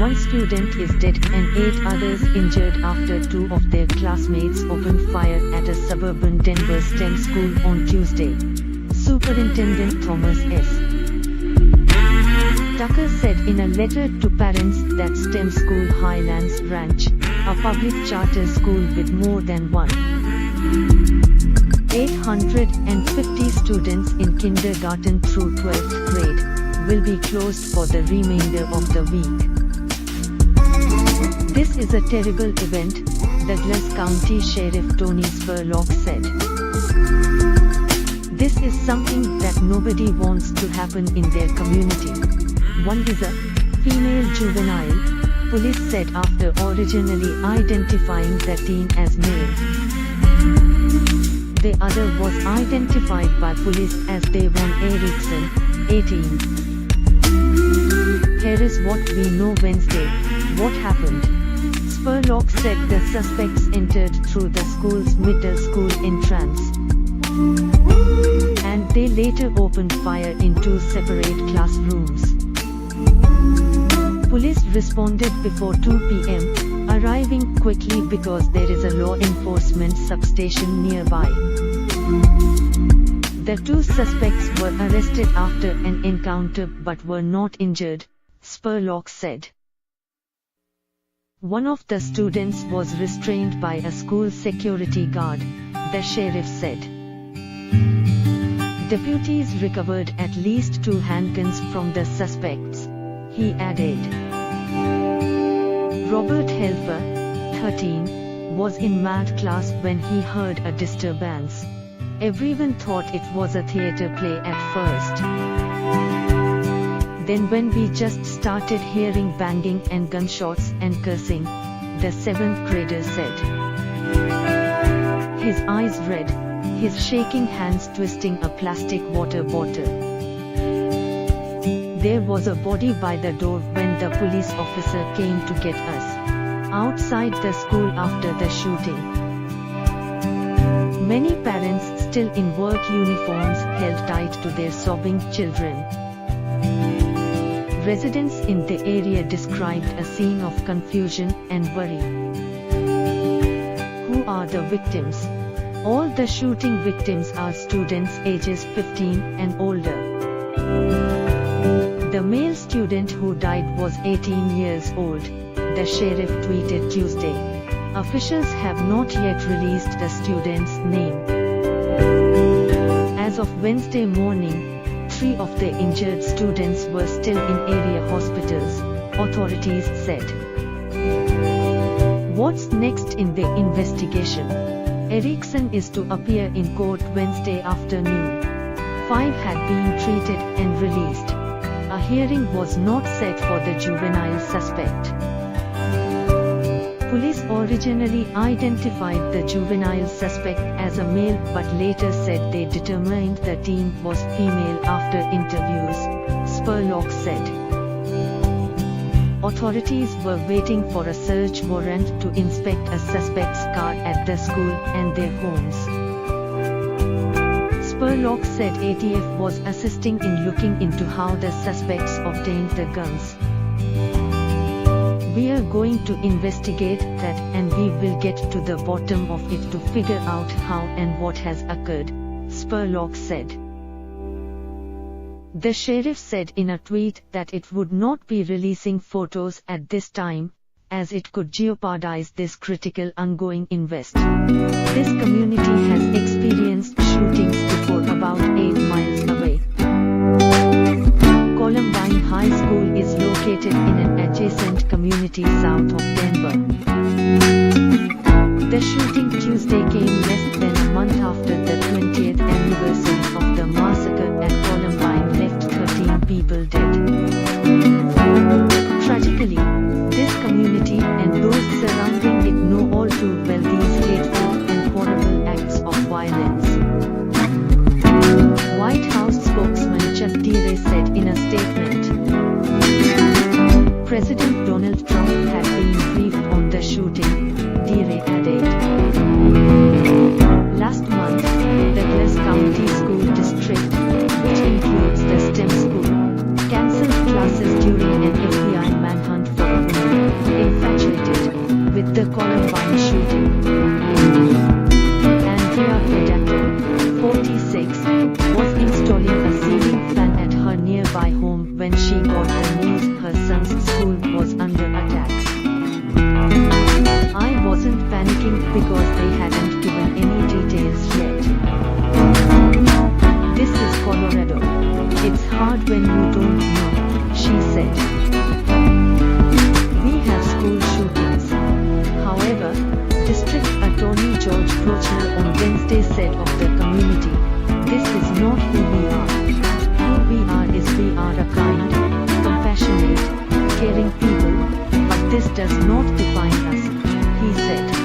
One student is dead and 8 others injured after 2 of their classmates opened fire at a suburban Denver STEM school on Tuesday. Superintendent Thomas S. Tucker said in a letter to parents that STEM School Highlands Ranch, a public charter school with more than 850 students in kindergarten through 12th grade, will be closed for the remainder of the week. This is a terrible event, Douglas County Sheriff Tony Spurlock said. This is something that nobody wants to happen in their community. One is a female juvenile, police said after originally identifying the teen as male. The other was identified by police as Devon Erickson, 18. Here is what we know Wednesday, what happened. Spurlock said the suspects entered through the school's middle school entrance, and they later opened fire in 2 separate classrooms. Police responded before 2 p.m., arriving quickly because there is a law enforcement substation nearby. The 2 suspects were arrested after an encounter but were not injured, Spurlock said. One of the students was restrained by a school security guard, the sheriff said. Deputies recovered at least 2 handguns from the suspects, he added. Robert Helfer, 13, was in math class when he heard a disturbance. Everyone thought it was a theater play at first. Then when we just started hearing banging and gunshots and cursing, the 7th grader said. His eyes red, his shaking hands twisting a plastic water bottle. There was a body by the door when the police officer came to get us outside the school after the shooting. Many parents still in work uniforms held tight to their sobbing children. Residents in the area described a scene of confusion and worry. Who are the victims? All the shooting victims are students ages 15 and older. The male student who died was 18 years old, the sheriff tweeted Tuesday. Officials have not yet released the student's name. As of Wednesday morning, 3 of the injured students were still in area hospitals, authorities said. What's next in the investigation? Erickson is to appear in court Wednesday afternoon. 5 had been treated and released. A hearing was not set for the juvenile suspect. Police originally identified the juvenile suspect as a male but later said they determined the teen was female after interviews, Spurlock said. Authorities were waiting for a search warrant to inspect a suspect's car at the school and their homes. Spurlock said ATF was assisting in looking into how the suspects obtained the guns. We are going to investigate that and we will get to the bottom of it to figure out how and what has occurred, Spurlock said. The sheriff said in a tweet that it would not be releasing photos at this time, as it could jeopardize this critical ongoing invest. This community has experienced shootings before about 8 miles away. Columbine High School is located in an adjacent community south of Denver. The shooting Tuesday came less than a month after the 20th anniversary of the massacre at Columbine left 13 people dead. Tragically, this community and those surrounding it know all too well these hateful and horrible acts of violence. White House spokesman Chuck Deere said in a statement. President Donald Trump had been briefed on the shooting, Deere added. Last month, the Douglas County School District, which includes the STEM School, cancelled classes during an FBI manhunt for a woman. nearby home when she got the news her son's school was under attack. I wasn't panicking because they hadn't given any details yet. This is Colorado. It's hard when you don't know, she said. We have school shootings. However, District Attorney George Prochner on Wednesday said of the community, "This is not who we are. Who we are is we are a kind, compassionate, caring people, but this does not define us," he said.